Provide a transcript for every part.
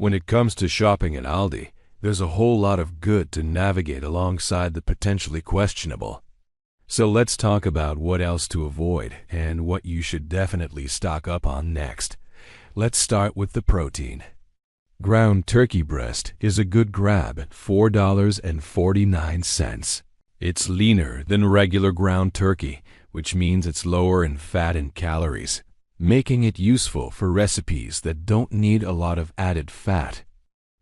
When it comes to shopping at Aldi, there's a whole lot of good to navigate alongside the potentially questionable. So let's talk about what else to avoid and what you should definitely stock up on next. Let's start with the protein. Ground turkey breast is a good grab at $4.49. It's leaner than regular ground turkey, which means it's lower in fat and calories, making it useful for recipes that don't need a lot of added fat.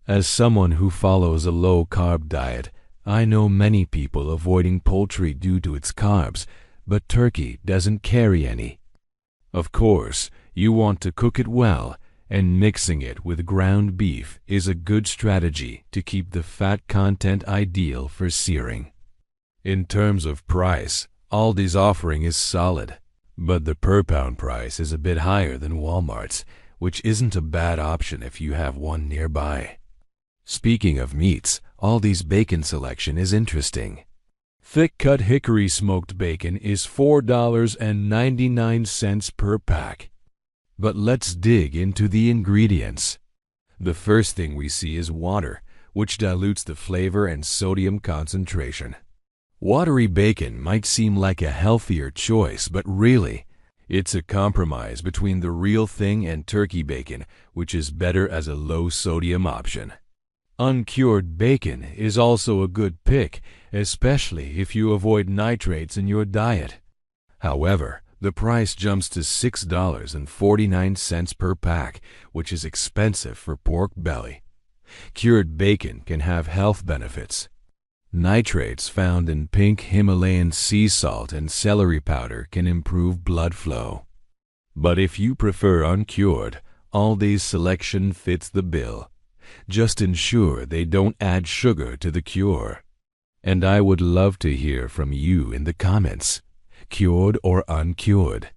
As someone who follows a low-carb diet, I know many people avoiding poultry due to its carbs, but turkey doesn't carry any. Of course, you want to cook it well, and mixing it with ground beef is a good strategy to keep the fat content ideal for searing. In terms of price, Aldi's offering is solid, but the per-pound price is a bit higher than Walmart's, which isn't a bad option if you have one nearby. Speaking of meats, Aldi's bacon selection is interesting. Thick-cut hickory smoked bacon is $4.99 per pack. But let's dig into the ingredients. The first thing we see is water, which dilutes the flavor and sodium concentration. Watery bacon might seem like a healthier choice, but really, it's a compromise between the real thing and turkey bacon, which is better as a low-sodium option. Uncured bacon is also a good pick, especially if you avoid nitrates in your diet. However, the price jumps to $6.49 per pack, which is expensive for pork belly. Cured bacon can have health benefits. Nitrates found in pink Himalayan sea salt and celery powder can improve blood flow. But if you prefer uncured, Aldi's selection fits the bill. Just ensure they don't add sugar to the cure. And I would love to hear from you in the comments, cured or uncured.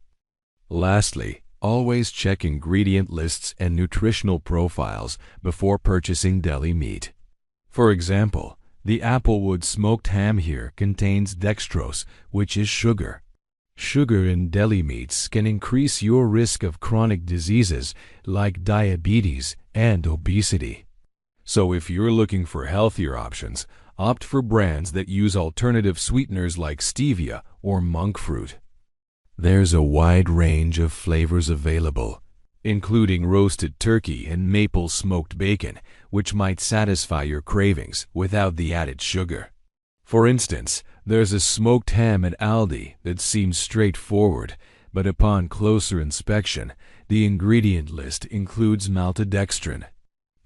Lastly, always check ingredient lists and nutritional profiles before purchasing deli meat. For example, the Applewood smoked ham here contains dextrose, which is sugar. Sugar in deli meats can increase your risk of chronic diseases like diabetes and obesity. So if you're looking for healthier options, opt for brands that use alternative sweeteners like stevia or monk fruit. There's a wide range of flavors available, including roasted turkey and maple smoked bacon, which might satisfy your cravings without the added sugar. For instance, there's a smoked ham at Aldi that seems straightforward, but upon closer inspection, the ingredient list includes maltodextrin.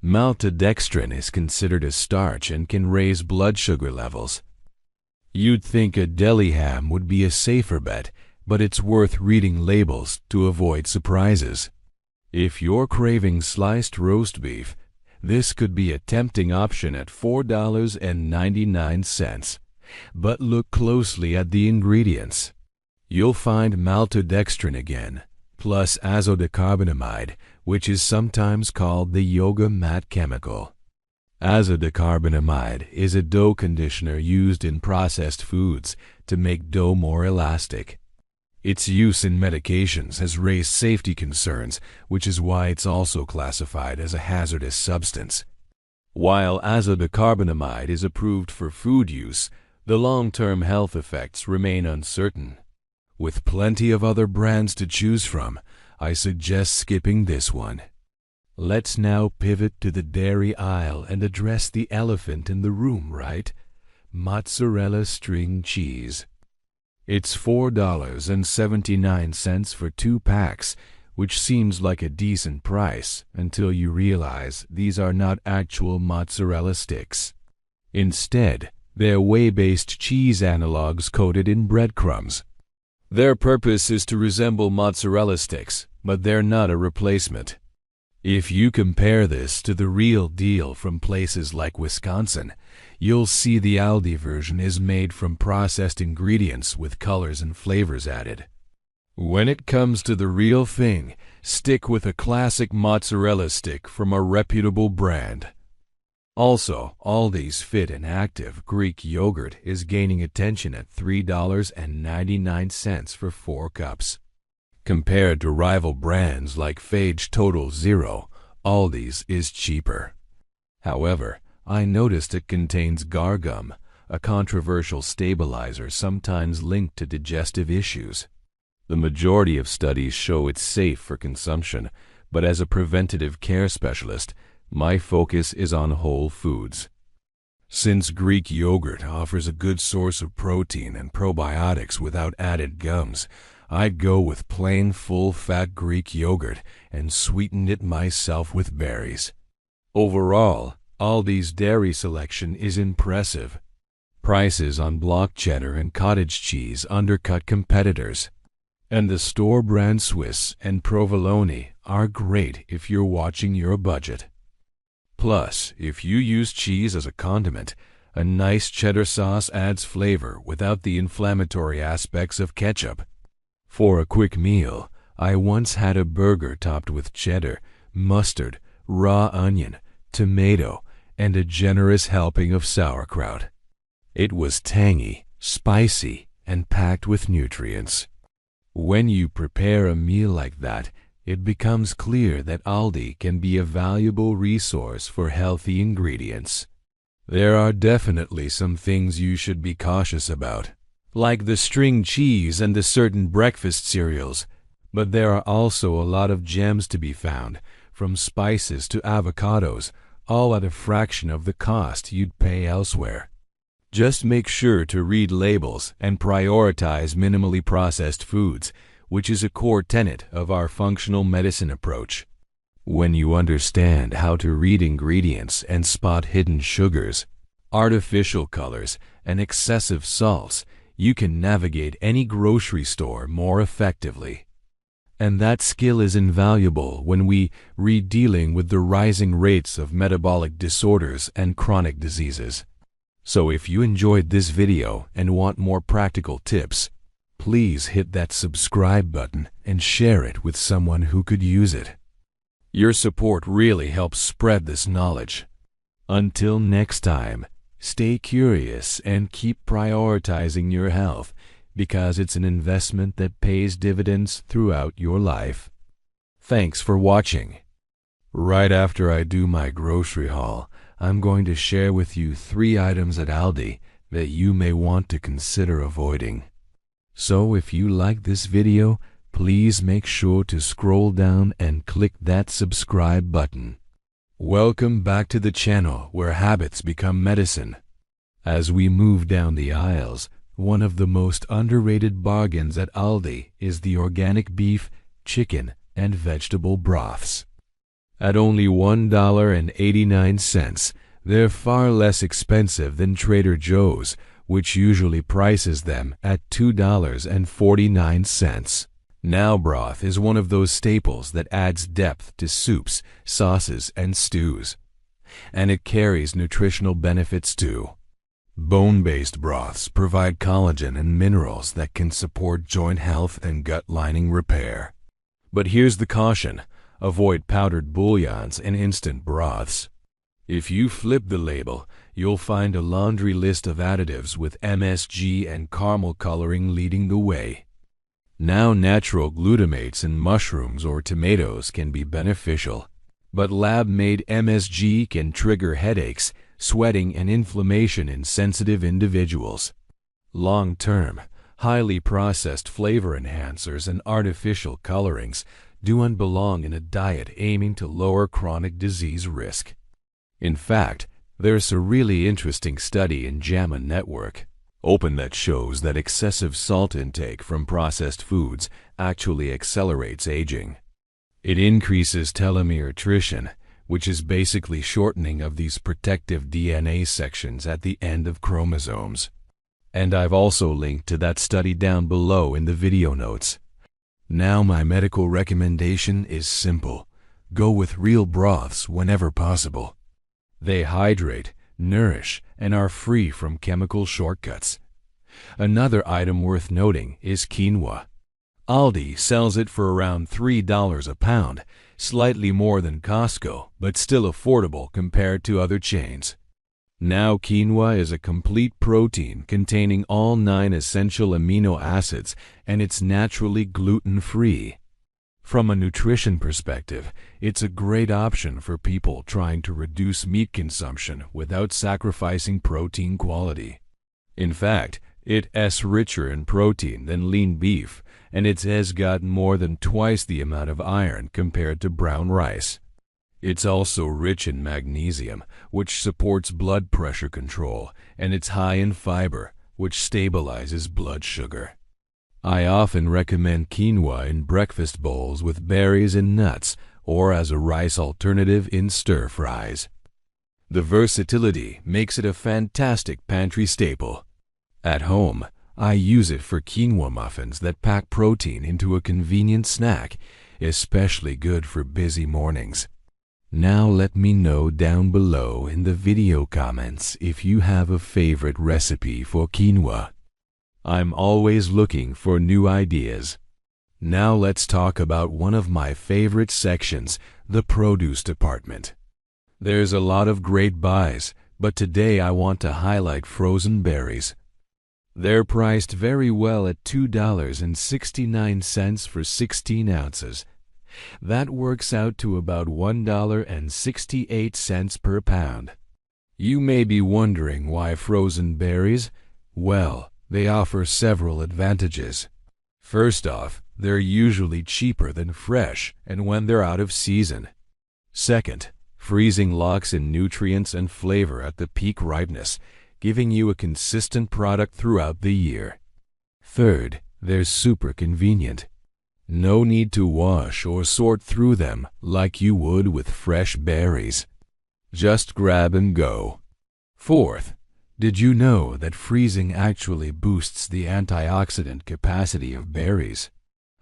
Maltodextrin is considered a starch and can raise blood sugar levels. You'd think a deli ham would be a safer bet, but it's worth reading labels to avoid surprises. If you're craving sliced roast beef, this could be a tempting option at $4.99. But look closely at the ingredients. You'll find maltodextrin again, plus azodicarbonamide, which is sometimes called the yoga mat chemical. Azodicarbonamide is a dough conditioner used in processed foods to make dough more elastic. Its use in medications has raised safety concerns, which is why it's also classified as a hazardous substance. While azodicarbonamide is approved for food use, the long-term health effects remain uncertain. With plenty of other brands to choose from, I suggest skipping this one. Let's now pivot to the dairy aisle and address the elephant in the room, right? Mozzarella string cheese. It's $4.79 for 2 packs, which seems like a decent price until you realize these are not actual mozzarella sticks. Instead, they're whey-based cheese analogs coated in breadcrumbs. Their purpose is to resemble mozzarella sticks, but they're not a replacement. If you compare this to the real deal from places like Wisconsin, you'll see the Aldi version is made from processed ingredients with colors and flavors added. When it comes to the real thing, stick with a classic mozzarella stick from a reputable brand. Also, Aldi's Fit and Active Greek yogurt is gaining attention at $3.99 for 4 cups. Compared to rival brands like Phage Total Zero, Aldi's is cheaper. However, I noticed it contains gargum, a controversial stabilizer sometimes linked to digestive issues. The majority of studies show it's safe for consumption, but as a preventative care specialist, my focus is on whole foods. Since Greek yogurt offers a good source of protein and probiotics without added gums, I'd go with plain full-fat Greek yogurt and sweeten it myself with berries. Overall, Aldi's dairy selection is impressive. Prices on block cheddar and cottage cheese undercut competitors. And the store-brand Swiss and provolone are great if you're watching your budget. Plus, if you use cheese as a condiment, a nice cheddar sauce adds flavor without the inflammatory aspects of ketchup. For a quick meal, I once had a burger topped with cheddar, mustard, raw onion, tomato, and a generous helping of sauerkraut. It was tangy, spicy, and packed with nutrients. When you prepare a meal like that, it becomes clear that Aldi can be a valuable resource for healthy ingredients. There are definitely some things you should be cautious about, like the string cheese and the certain breakfast cereals, but there are also a lot of gems to be found, from spices to avocados, all at a fraction of the cost you'd pay elsewhere. Just make sure to read labels and prioritize minimally processed foods, which is a core tenet of our functional medicine approach. When you understand how to read ingredients and spot hidden sugars, artificial colors, and excessive salts, you can navigate any grocery store more effectively. And that skill is invaluable when we read dealing with the rising rates of metabolic disorders and chronic diseases. So if you enjoyed this video and want more practical tips, please hit that subscribe button and share it with someone who could use it. Your support really helps spread this knowledge. Until next time, stay curious and keep prioritizing your health, because it's an investment that pays dividends throughout your life. Thanks for watching. Right after I do my grocery haul, I'm going to share with you 3 items at Aldi that you may want to consider avoiding. So if you like this video, please make sure to scroll down and click that subscribe button. Welcome back to the channel where habits become medicine. As we move down the aisles, one of the most underrated bargains at Aldi is the organic beef, chicken, and vegetable broths. At only $1.89, they're far less expensive than Trader Joe's, which usually prices them at $2.49. Now broth is one of those staples that adds depth to soups, sauces, and stews. And it carries nutritional benefits too. Bone-based broths provide collagen and minerals that can support joint health and gut lining repair. But here's the caution: avoid powdered bouillons and instant broths. If you flip the label, you'll find a laundry list of additives with MSG and caramel coloring leading the way. Now natural glutamates in mushrooms or tomatoes can be beneficial, but lab-made MSG can trigger headaches, sweating, and inflammation in sensitive individuals. Long-term, highly processed flavor enhancers and artificial colorings don't belong in a diet aiming to lower chronic disease risk. In fact, there's a really interesting study in JAMA Network Open that shows that excessive salt intake from processed foods actually accelerates aging. It increases telomere attrition, which is basically shortening of these protective DNA sections at the end of chromosomes. And I've also linked to that study down below in the video notes. Now my medical recommendation is simple: go with real broths whenever possible. They hydrate, nourish, and are free from chemical shortcuts. Another item worth noting is quinoa. Aldi sells it for around $3 a pound, slightly more than Costco, but still affordable compared to other chains. Now quinoa is a complete protein containing all 9 essential amino acids, and it's naturally gluten-free. From a nutrition perspective, it's a great option for people trying to reduce meat consumption without sacrificing protein quality. In fact, it's richer in protein than lean beef, and it has got more than twice the amount of iron compared to brown rice. It's also rich in magnesium, which supports blood pressure control, and it's high in fiber, which stabilizes blood sugar. I often recommend quinoa in breakfast bowls with berries and nuts, or as a rice alternative in stir-fries. The versatility makes it a fantastic pantry staple. At home, I use it for quinoa muffins that pack protein into a convenient snack, especially good for busy mornings. Now let me know down below in the video comments if you have a favorite recipe for quinoa. I'm always looking for new ideas. Now let's talk about one of my favorite sections, the produce department. There's a lot of great buys, but today I want to highlight frozen berries. They're priced very well at $2.69 for 16 ounces. That works out to about $1.68 per pound. You may be wondering why frozen berries? Well, they offer several advantages. First off, they're usually cheaper than fresh and when they're out of season. Second, freezing locks in nutrients and flavor at the peak ripeness, giving you a consistent product throughout the year. Third, they're super convenient. No need to wash or sort through them like you would with fresh berries. Just grab and go. Fourth, did you know that freezing actually boosts the antioxidant capacity of berries?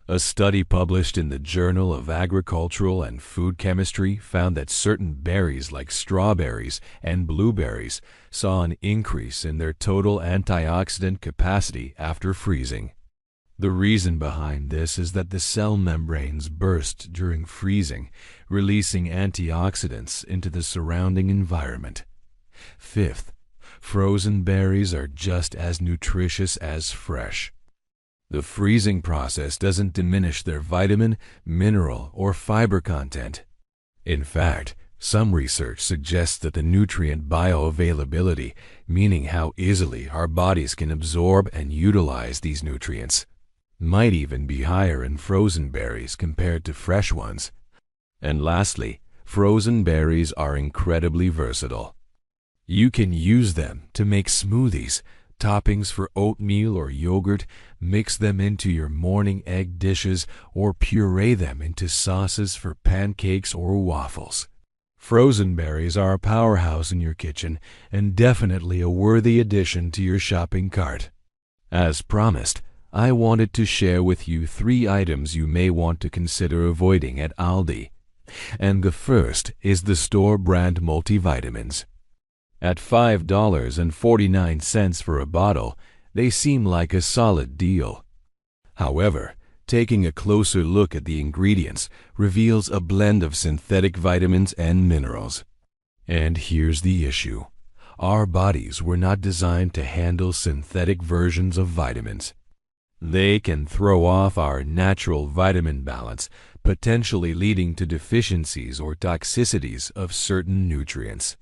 A study published in the Journal of Agricultural and Food Chemistry found that certain berries like strawberries and blueberries saw an increase in their total antioxidant capacity after freezing. The reason behind this is that the cell membranes burst during freezing, releasing antioxidants into the surrounding environment. Fifth, frozen berries are just as nutritious as fresh. The freezing process doesn't diminish their vitamin, mineral, or fiber content. In fact, some research suggests that the nutrient bioavailability, meaning how easily our bodies can absorb and utilize these nutrients, might even be higher in frozen berries compared to fresh ones. And lastly, frozen berries are incredibly versatile. You can use them to make smoothies, toppings for oatmeal or yogurt, mix them into your morning egg dishes, or puree them into sauces for pancakes or waffles. Frozen berries are a powerhouse in your kitchen and definitely a worthy addition to your shopping cart. As promised, I wanted to share with you 3 items you may want to consider avoiding at Aldi. And the first is the store brand multivitamins. At $5.49 for a bottle, they seem like a solid deal. However, taking a closer look at the ingredients reveals a blend of synthetic vitamins and minerals. And here's the issue. Our bodies were not designed to handle synthetic versions of vitamins. They can throw off our natural vitamin balance, potentially leading to deficiencies or toxicities of certain nutrients.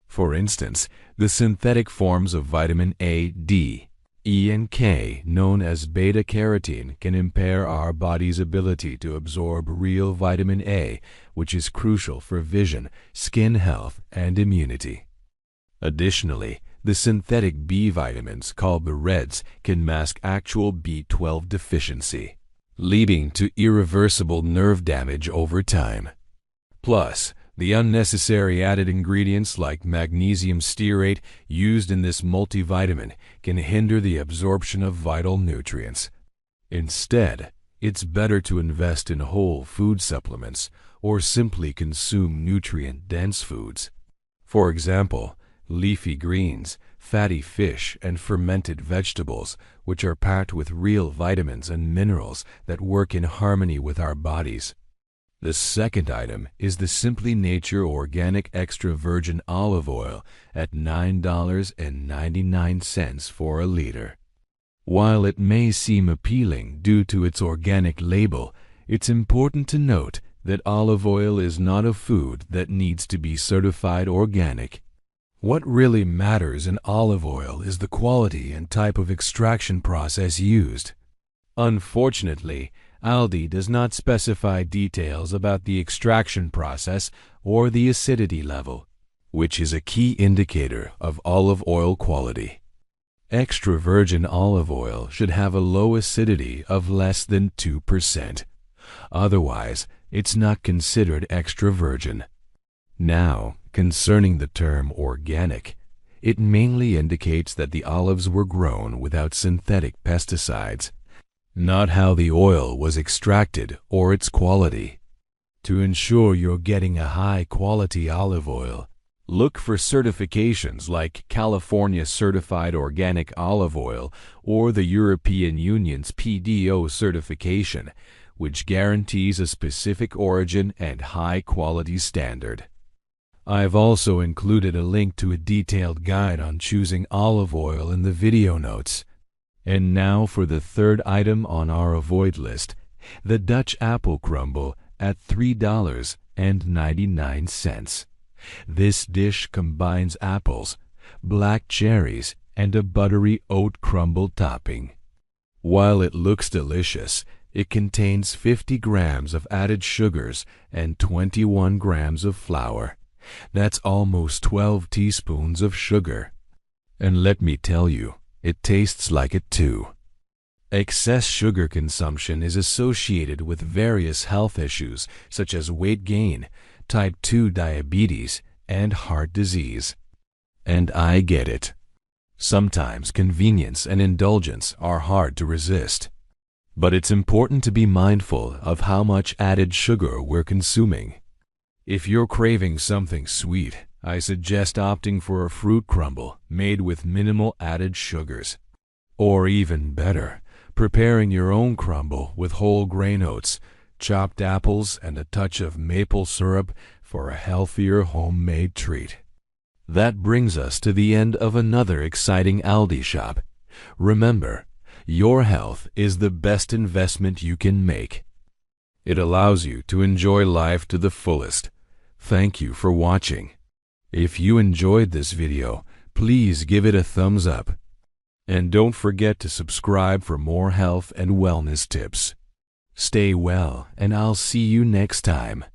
For instance, the synthetic forms of vitamin A, D, E, and K, known as beta-carotene, can impair our body's ability to absorb real vitamin A, which is crucial for vision, skin health, and immunity. Additionally, the synthetic B vitamins, called the reds, can mask actual B12 deficiency, leading to irreversible nerve damage over time. Plus, the unnecessary added ingredients like magnesium stearate used in this multivitamin can hinder the absorption of vital nutrients. Instead, it's better to invest in whole food supplements or simply consume nutrient-dense foods. For example, leafy greens, fatty fish, and fermented vegetables, which are packed with real vitamins and minerals that work in harmony with our bodies. The second item is the Simply Nature Organic Extra Virgin Olive Oil at $9.99 for a liter. While it may seem appealing due to its organic label, It's important to note that olive oil is not a food that needs to be certified organic. What really matters in olive oil is the quality and type of extraction process used. Unfortunately, Aldi does not specify details about the extraction process or the acidity level, which is a key indicator of olive oil quality. Extra virgin olive oil should have a low acidity of less than 2%. Otherwise, it's not considered extra virgin. Now, concerning the term organic, it mainly indicates that the olives were grown without synthetic pesticides, not how the oil was extracted or its quality. To ensure you're getting a high-quality olive oil, look for certifications like California Certified Organic Olive Oil or the European Union's PDO certification, which guarantees a specific origin and high-quality standard. I've also included a link to a detailed guide on choosing olive oil in the video notes. And now for the third item on our avoid list, the Dutch apple crumble at $3.99. This dish combines apples, black cherries, and a buttery oat crumble topping. While it looks delicious, it contains 50 grams of added sugars and 21 grams of flour. That's almost 12 teaspoons of sugar. And let me tell you, it tastes like it too. Excess sugar consumption is associated with various health issues such as weight gain, type 2 diabetes, and heart disease. And I get it. Sometimes convenience and indulgence are hard to resist. But it's important to be mindful of how much added sugar we're consuming. If you're craving something sweet, I suggest opting for a fruit crumble made with minimal added sugars. Or even better, preparing your own crumble with whole grain oats, chopped apples, and a touch of maple syrup for a healthier homemade treat. That brings us to the end of another exciting Aldi shop. Remember, your health is the best investment you can make. It allows you to enjoy life to the fullest. Thank you for watching. If you enjoyed this video, please give it a thumbs up. And don't forget to subscribe for more health and wellness tips. Stay well, and I'll see you next time.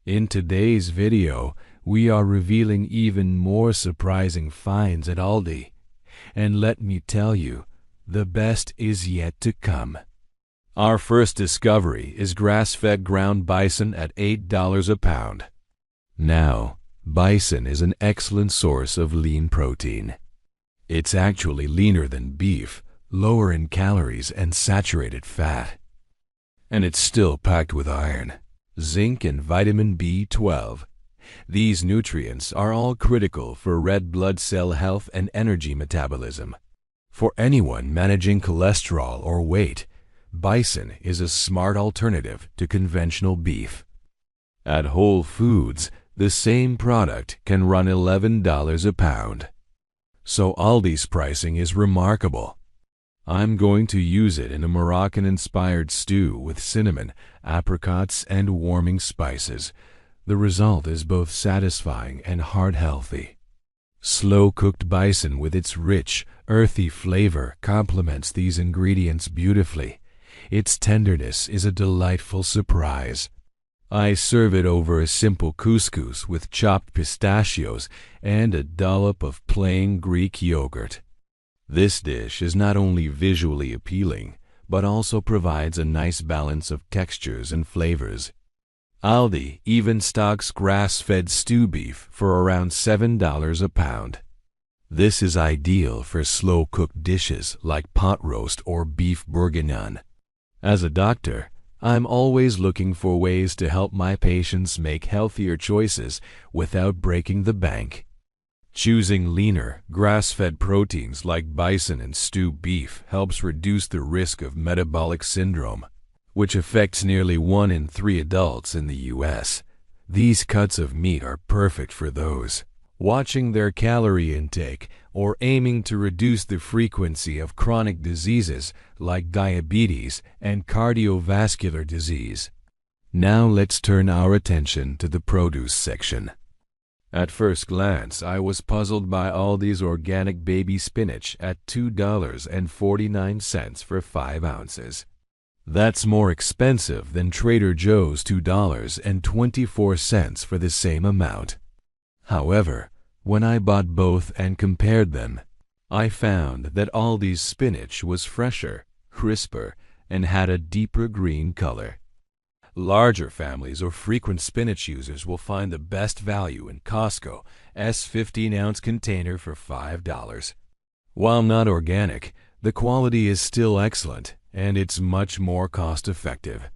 In today's video, we are revealing even more surprising finds at Aldi. And let me tell you, the best is yet to come. Our first discovery is grass-fed ground bison at $8 a pound. Now, bison is an excellent source of lean protein. It's actually leaner than beef, lower in calories and saturated fat. And it's still packed with iron, zinc, and vitamin B12. These nutrients are all critical for red blood cell health and energy metabolism. For anyone managing cholesterol or weight, bison is a smart alternative to conventional beef. At Whole Foods, the same product can run $11 a pound. So Aldi's pricing is remarkable. I'm going to use it in a Moroccan-inspired stew with cinnamon, apricots, and warming spices. The result is both satisfying and heart-healthy. Slow-cooked bison with its rich, earthy flavor complements these ingredients beautifully. Its tenderness is a delightful surprise. I serve it over a simple couscous with chopped pistachios and a dollop of plain Greek yogurt. This dish is not only visually appealing, but also provides a nice balance of textures and flavors. Aldi even stocks grass-fed stew beef for around $7 a pound. This is ideal for slow-cooked dishes like pot roast or beef bourguignon. As a doctor, I'm always looking for ways to help my patients make healthier choices without breaking the bank. Choosing leaner, grass-fed proteins like bison and stew beef helps reduce the risk of metabolic syndrome, which affects nearly 1 in 3 adults in the U.S. These cuts of meat are perfect for those watching their calorie intake or aiming to reduce the frequency of chronic diseases like diabetes and cardiovascular disease. Now let's turn our attention to the produce section. At first glance, I was puzzled by Aldi's organic baby spinach at $2.49 for 5 ounces. That's more expensive than Trader Joe's $2.24 for the same amount. However, when I bought both and compared them, I found that Aldi's spinach was fresher, crisper, and had a deeper green color. Larger families or frequent spinach users will find the best value in Costco's 15-ounce container for $5. While not organic, the quality is still excellent, and it's much more cost-effective.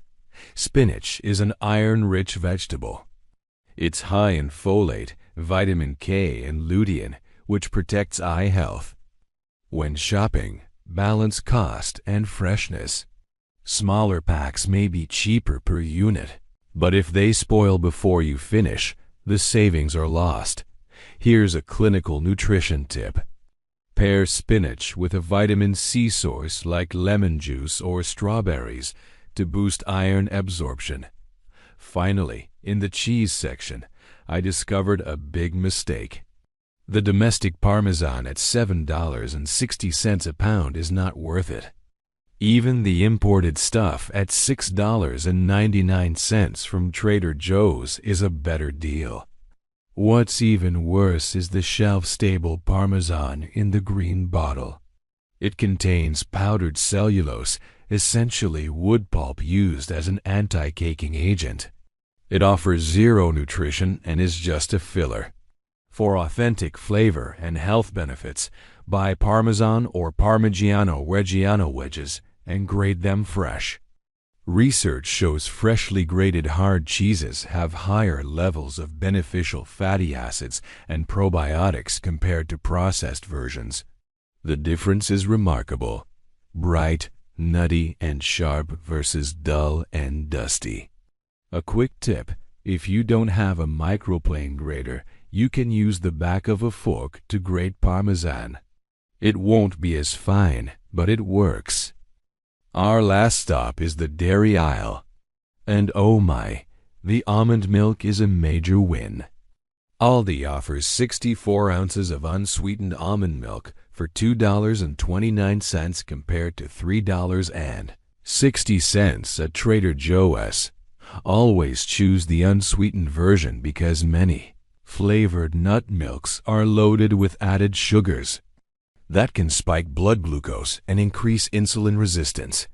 Spinach is an iron-rich vegetable. It's high in folate, vitamin K, and lutein, which protects eye health. When shopping, balance cost and freshness. Smaller packs may be cheaper per unit, but if they spoil before you finish, the savings are lost. Here's a clinical nutrition tip. Pair spinach with a vitamin C source like lemon juice or strawberries to boost iron absorption. Finally, in the cheese section, I discovered a big mistake. The domestic Parmesan at $7.60 a pound is not worth it. Even the imported stuff at $6.99 from Trader Joe's is a better deal. What's even worse is the shelf-stable Parmesan in the green bottle. It contains powdered cellulose, essentially wood pulp used as an anti-caking agent. It offers zero nutrition and is just a filler. For authentic flavor and health benefits, buy Parmesan or Parmigiano Reggiano wedges and grate them fresh. Research shows freshly grated hard cheeses have higher levels of beneficial fatty acids and probiotics compared to processed versions. The difference is remarkable: bright, nutty, and sharp versus dull and dusty. A quick tip: if you don't have a microplane grater, you can use the back of a fork to grate Parmesan. It won't be as fine, but it works. Our last stop is the dairy aisle. And oh my, the almond milk is a major win. Aldi offers 64 ounces of unsweetened almond milk for $2.29 compared to $3.60 at Trader Joe's. Always choose the unsweetened version because many flavored nut milks are loaded with added sugars. That can spike blood glucose and increase insulin resistance.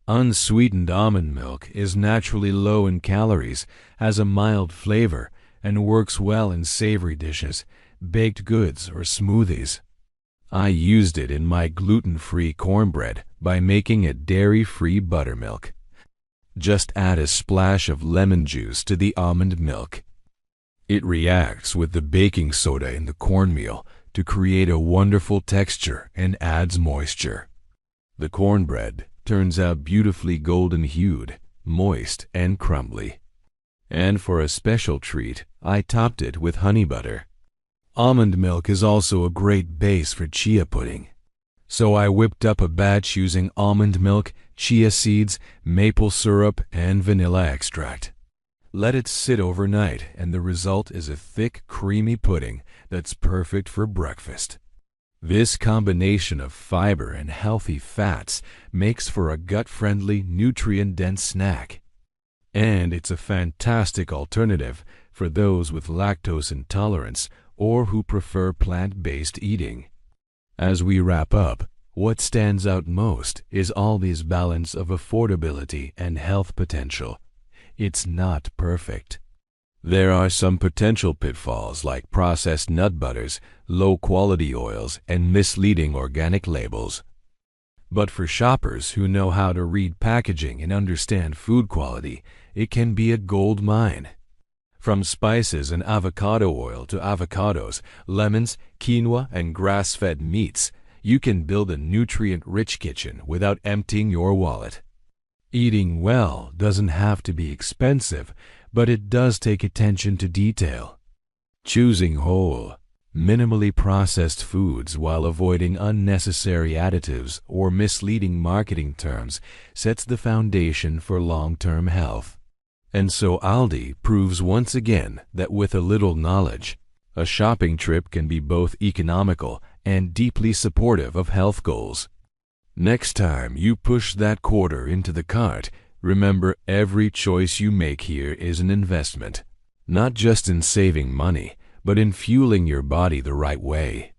Unsweetened almond milk is naturally low in calories, has a mild flavor, and works well in savory dishes, baked goods, or smoothies. I used it in my gluten-free cornbread by making it dairy-free buttermilk. Just add a splash of lemon juice to the almond milk. It reacts with the baking soda in the cornmeal to create a wonderful texture and adds moisture. The cornbread turns out beautifully golden-hued, moist, and crumbly. And for a special treat, I topped it with honey butter. Almond milk is also a great base for chia pudding. So I whipped up a batch using almond milk, chia seeds, maple syrup, and vanilla extract. Let it sit overnight, and the result is a thick, creamy pudding that's perfect for breakfast. This combination of fiber and healthy fats makes for a gut-friendly, nutrient-dense snack. And it's a fantastic alternative for those with lactose intolerance or who prefer plant-based eating. As we wrap up, what stands out most is Aldi's balance of affordability and health potential. It's not perfect. There are some potential pitfalls like processed nut butters, low-quality oils, and misleading organic labels. But for shoppers who know how to read packaging and understand food quality, it can be a gold mine. From spices and avocado oil to avocados, lemons, quinoa, and grass-fed meats, you can build a nutrient-rich kitchen without emptying your wallet. Eating well doesn't have to be expensive, but it does take attention to detail. Choosing whole, Minimally processed foods while avoiding unnecessary additives or misleading marketing terms sets the foundation for long-term health. And so Aldi proves once again that with a little knowledge, a shopping trip can be both economical and deeply supportive of health goals. Next time you push that quarter into the cart, remember every choice you make here is an investment, not just in saving money, but in fueling your body the right way.